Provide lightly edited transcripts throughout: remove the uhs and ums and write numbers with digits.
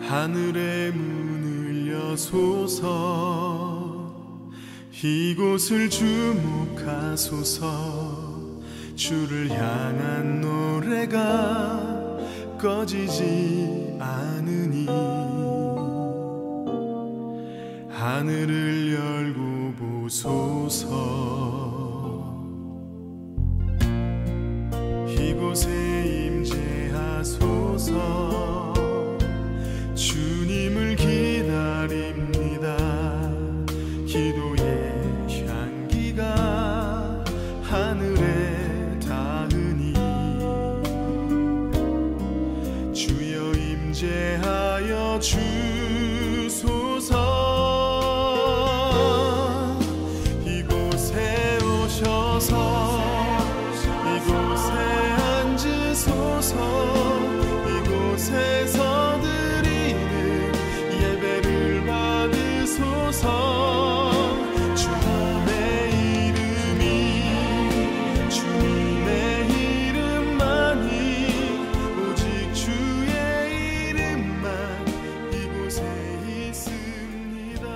하늘의 문을 여소서 이곳을 주목하소서 주를 향한 노래가 꺼지지 않으니 하늘을 열고 보소서 이곳에 임재하소서 주님을 기다립니다. 기도의 향기가 하늘에 닿으니 주여 임재하여 주소서 이곳에 오셔서 이곳에 앉으소서 이곳에서 드리는 예배를 받으소서 주님의 이름만이 오직 주의 이름만 이곳에 있습니다.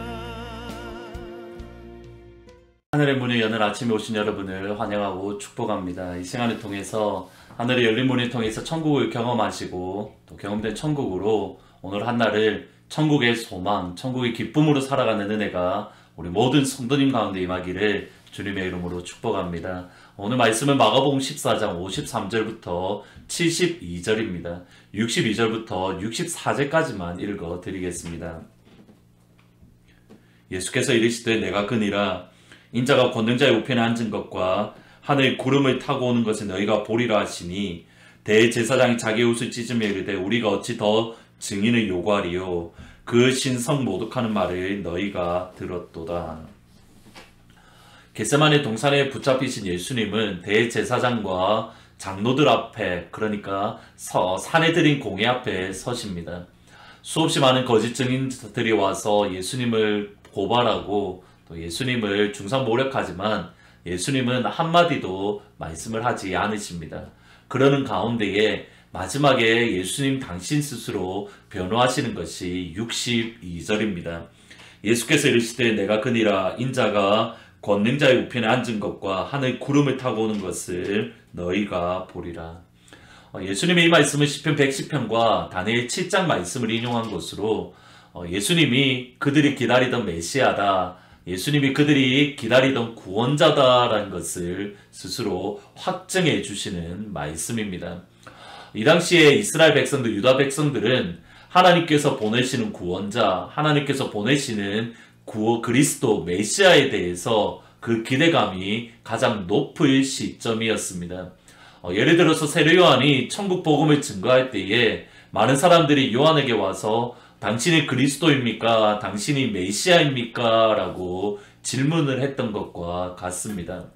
하늘의 문을 여는 아침에 오신 여러분을 환영하고 축복합니다. 이 시간을 통해서 하늘의 열린 문을 통해서 천국을 경험하시고 또 경험된 천국으로 오늘 한날을 천국의 소망, 천국의 기쁨으로 살아가는 은혜가 우리 모든 성도님 가운데 임하기를 주님의 이름으로 축복합니다. 오늘 말씀은 마가복음 14장 53절부터 72절입니다. 62절부터 64절까지만 읽어드리겠습니다. 예수께서 이르시되 내가 그니라 인자가 권능자의 우편에 앉은 것과 하늘 구름을 타고 오는 것을 너희가 보리라 하시니 대제사장이 자기 옷을 찢으며 이르되 우리가 어찌 더 증인을 요구하리요 그 신성 모독하는 말을 너희가 들었도다. 겟세마네 동산에 붙잡히신 예수님은 대제사장과 장로들 앞에, 그러니까 산에 들인 공회 앞에 서십니다. 수없이 많은 거짓 증인들이 와서 예수님을 고발하고 또 예수님을 중상모략하지만 예수님은 한마디도 말씀을 하지 않으십니다. 그러는 가운데에 마지막에 예수님 당신 스스로 변호하시는 것이 62절입니다. 예수께서 이르시되 내가 그니라 인자가 권능자의 우편에 앉은 것과 하늘 구름을 타고 오는 것을 너희가 보리라. 예수님의 이 말씀은 시편 110편과 다니엘 7장 말씀을 인용한 것으로 예수님이 그들이 기다리던 메시아다, 예수님이 그들이 기다리던 구원자다라는 것을 스스로 확증해 주시는 말씀입니다. 이 당시에 이스라엘 백성들, 유다 백성들은 하나님께서 보내시는 구원자, 하나님께서 보내시는 그리스도 메시아에 대해서 그 기대감이 가장 높을 시점이었습니다. 예를 들어서 세례 요한이 천국 복음을 증거할 때에 많은 사람들이 요한에게 와서 당신이 그리스도입니까? 당신이 메시아입니까? 라고 질문을 했던 것과 같습니다.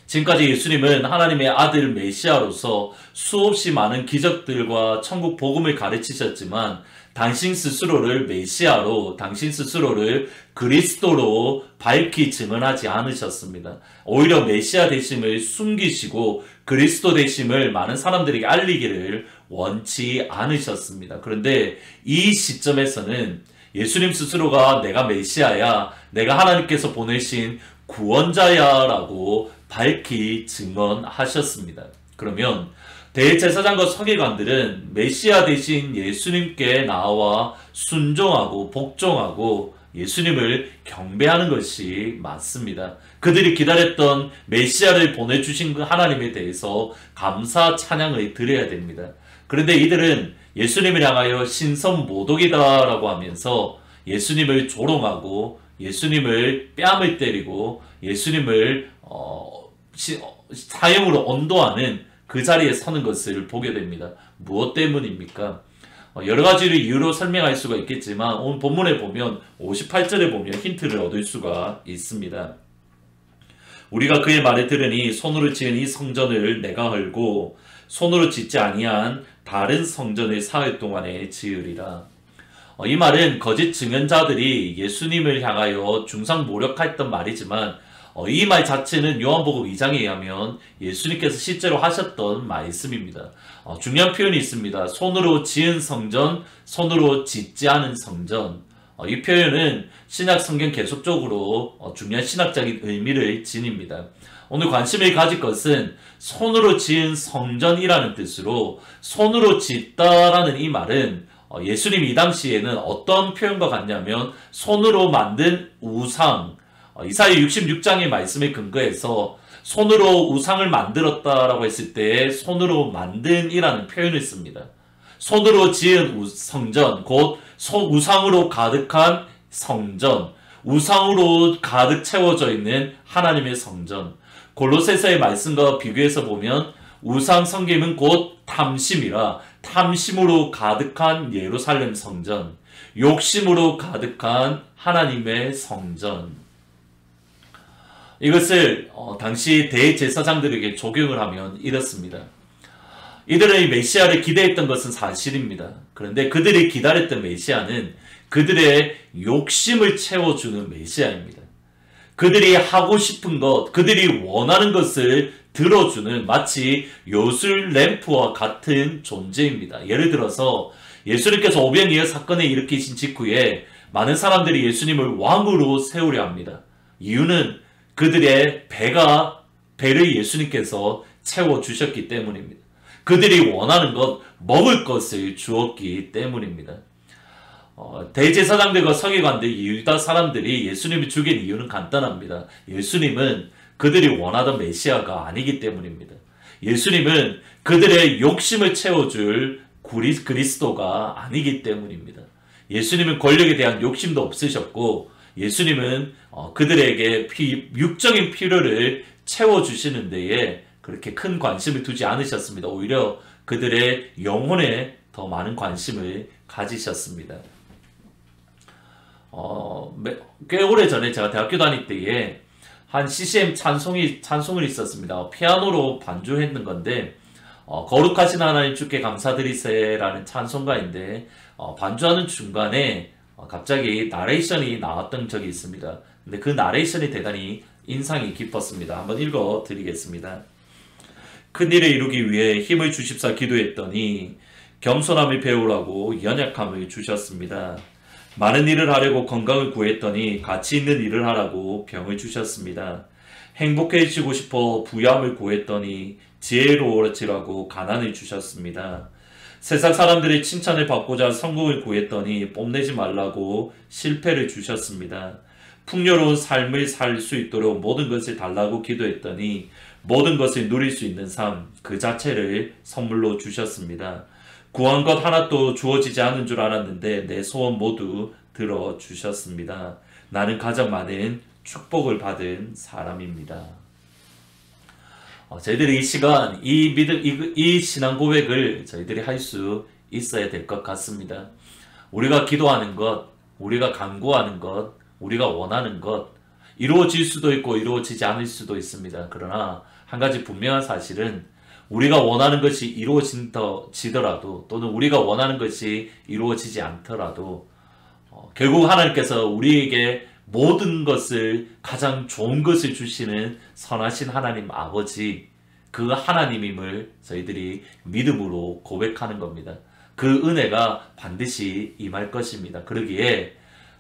지금까지 예수님은 하나님의 아들 메시아로서 수없이 많은 기적들과 천국 복음을 가르치셨지만 당신 스스로를 메시아로, 당신 스스로를 그리스도로 밝히 증언하지 않으셨습니다. 오히려 메시아 되심을 숨기시고 그리스도 되심을 많은 사람들에게 알리기를 원치 않으셨습니다. 그런데 이 시점에서는 예수님 스스로가 내가 메시아야, 내가 하나님께서 보내신 구원자야 라고 밝히 증언하셨습니다. 그러면 대제사장과 서기관들은 메시아 대신 예수님께 나와 순종하고 복종하고 예수님을 경배하는 것이 맞습니다. 그들이 기다렸던 메시아를 보내주신 그 하나님에 대해서 감사 찬양을 드려야 됩니다. 그런데 이들은 예수님을 향하여 신선모독이다 라고 하면서 예수님을 조롱하고 예수님을 뺨을 때리고 예수님을 사형으로 언도하는 그 자리에 서는 것을 보게 됩니다. 무엇 때문입니까? 여러 가지를 이유로 설명할 수가 있겠지만 오늘 본문에 보면 58절에 보면 힌트를 얻을 수가 있습니다. 우리가 그의 말을 들으니 손으로 지은 이 성전을 내가 헐고 손으로 짓지 아니한 다른 성전을 사흘 동안에 지으리라. 이 말은 거짓 증언자들이 예수님을 향하여 중상모략했던 말이지만 이 말 자체는 요한복음 2장에 의하면 예수님께서 실제로 하셨던 말씀입니다. 중요한 표현이 있습니다. 손으로 지은 성전, 손으로 짓지 않은 성전. 이 표현은 신약 성경 계속적으로 중요한 신학적인 의미를 지닙니다. 오늘 관심을 가질 것은 손으로 지은 성전이라는 뜻으로 손으로 짓다라는 이 말은 예수님이 이 당시에는 어떤 표현과 같냐면 손으로 만든 우상, 이사야 66장의 말씀에 근거해서 손으로 우상을 만들었다라고 했을 때 손으로 만든이라는 표현을 씁니다. 손으로 지은 성전, 곧 우상으로 가득한 성전, 우상으로 가득 채워져 있는 하나님의 성전. 골로새서의 말씀과 비교해서 보면 우상 섬김은 곧 탐심이라 탐심으로 가득한 예루살렘 성전, 욕심으로 가득한 하나님의 성전. 이것을 당시 대제사장들에게 적용을 하면 이렇습니다. 이들의 메시아를 기대했던 것은 사실입니다. 그런데 그들이 기다렸던 메시아는 그들의 욕심을 채워주는 메시아입니다. 그들이 하고 싶은 것, 그들이 원하는 것을 들어주는 마치 요술 램프와 같은 존재입니다. 예를 들어서 예수님께서 오병이어 사건을 일으키신 직후에 많은 사람들이 예수님을 왕으로 세우려 합니다. 이유는 그들의 배를 예수님께서 채워주셨기 때문입니다. 그들이 원하는 것, 먹을 것을 주었기 때문입니다. 대제사장들과 서기관들, 유다 사람들이 예수님을 죽인 이유는 간단합니다. 예수님은 그들이 원하던 메시아가 아니기 때문입니다. 예수님은 그들의 욕심을 채워줄 그리스도가 아니기 때문입니다. 예수님은 권력에 대한 욕심도 없으셨고 예수님은 그들에게 육적인 필요를 채워주시는 데에 그렇게 큰 관심을 두지 않으셨습니다. 오히려 그들의 영혼에 더 많은 관심을 가지셨습니다. 꽤 오래전에 제가 대학교 다닐 때에 한 CCM 찬송이 있었습니다. 피아노로 반주했는 건데 거룩하신 하나님 주께 감사드리세라는 찬송가인데 반주하는 중간에 갑자기 나레이션이 나왔던 적이 있습니다. 근데 그 나레이션이 대단히 인상이 깊었습니다. 한번 읽어 드리겠습니다. 큰 일을 이루기 위해 힘을 주십사 기도했더니 겸손함을 배우라고 연약함을 주셨습니다. 많은 일을 하려고 건강을 구했더니 가치 있는 일을 하라고 병을 주셨습니다. 행복해지고 싶어 부유함을 구했더니 지혜로워지라고 가난을 주셨습니다. 세상 사람들의 칭찬을 받고자 성공을 구했더니 뽐내지 말라고 실패를 주셨습니다. 풍요로운 삶을 살 수 있도록 모든 것을 달라고 기도했더니 모든 것을 누릴 수 있는 삶 그 자체를 선물로 주셨습니다. 구한 것 하나도 주어지지 않은 줄 알았는데 내 소원 모두 들어주셨습니다. 나는 가장 많은 축복을 받은 사람입니다. 저희들이 이 시간 이 신앙 고백을 저희들이 할 수 있어야 될 것 같습니다. 우리가 기도하는 것, 우리가 간구하는 것, 우리가 원하는 것 이루어질 수도 있고 이루어지지 않을 수도 있습니다. 그러나 한 가지 분명한 사실은 우리가 원하는 것이 이루어지더라도 또는 우리가 원하는 것이 이루어지지 않더라도 결국 하나님께서 우리에게 모든 것을 가장 좋은 것을 주시는 선하신 하나님 아버지 그 하나님임을 저희들이 믿음으로 고백하는 겁니다. 그 은혜가 반드시 임할 것입니다. 그러기에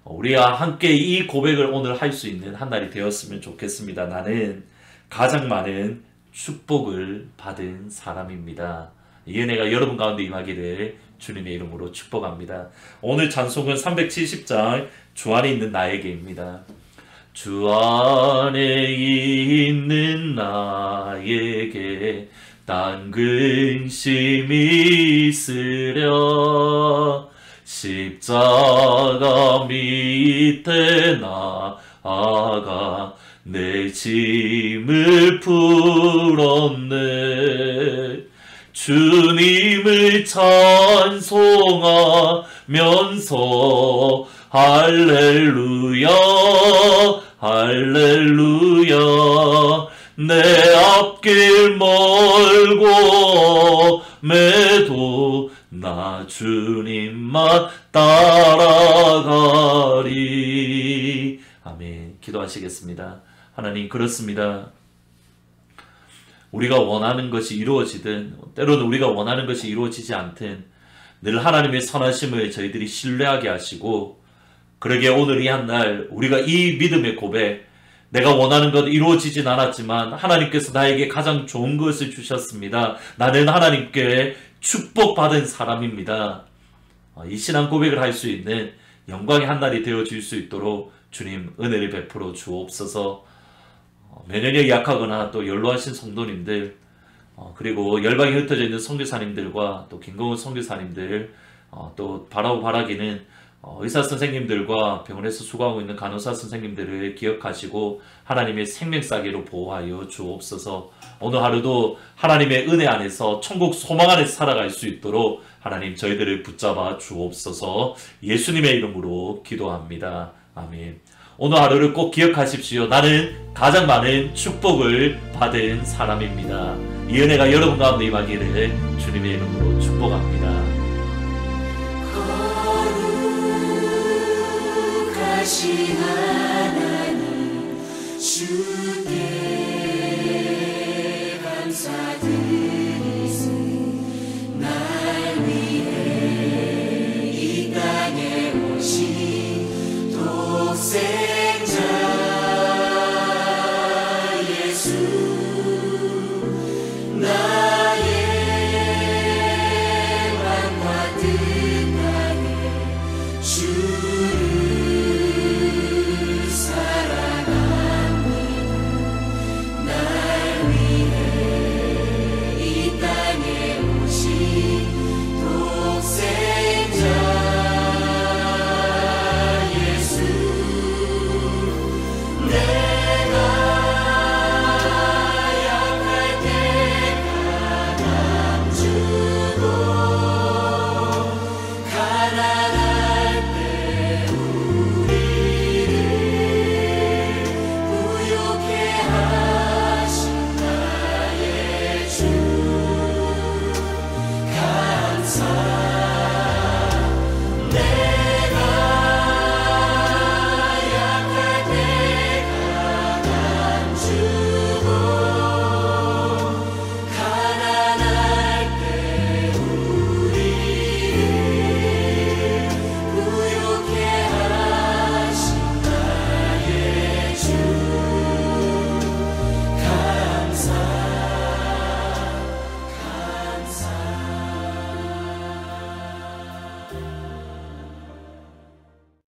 우리와 함께 이 고백을 오늘 할 수 있는 한 날이 되었으면 좋겠습니다. 나는 가장 많은 축복을 받은 사람입니다. 이 은혜가 여러분 가운데 임하기를 주님의 이름으로 축복합니다. 오늘 찬송은 370장 주 안에 있는 나에게입니다. 주 안에 있는 나에게 딴 근심이 있으랴 십자가 밑에 나아가 내 짐을 풀었네. 주님을 찬송하면서 할렐루야 할렐루야 내 앞길 멀고 매도 나 주님만 따라가리. 아멘. 기도하시겠습니다. 하나님 그렇습니다. 우리가 원하는 것이 이루어지든 때로는 우리가 원하는 것이 이루어지지 않든 늘 하나님의 선하심을 저희들이 신뢰하게 하시고, 그러게 오늘 이 한 날 우리가 이 믿음의 고백, 내가 원하는 것 이루어지진 않았지만 하나님께서 나에게 가장 좋은 것을 주셨습니다. 나는 하나님께 축복받은 사람입니다. 이 신앙 고백을 할 수 있는 영광의 한 날이 되어질 수 있도록 주님 은혜를 베풀어 주옵소서. 면역력이 약하거나 또 연로하신 성도님들, 그리고 열방에 흩어져 있는 선교사님들과 또 김건우 선교사님들, 또 바라기는 의사 선생님들과 병원에서 수고하고 있는 간호사 선생님들을 기억하시고 하나님의 생명싸개로 보호하여 주옵소서. 오늘 하루도 하나님의 은혜 안에서 천국 소망 안에서 살아갈 수 있도록 하나님 저희들을 붙잡아 주옵소서. 예수님의 이름으로 기도합니다. 아멘. 오늘 하루를 꼭 기억하십시오. 나는 가장 많은 축복을 받은 사람입니다. 이 은혜가 여러분 가운데 임하기를 주님의 이름으로 축복합니다. 거룩하신 하나님, 주께 감사드립니다.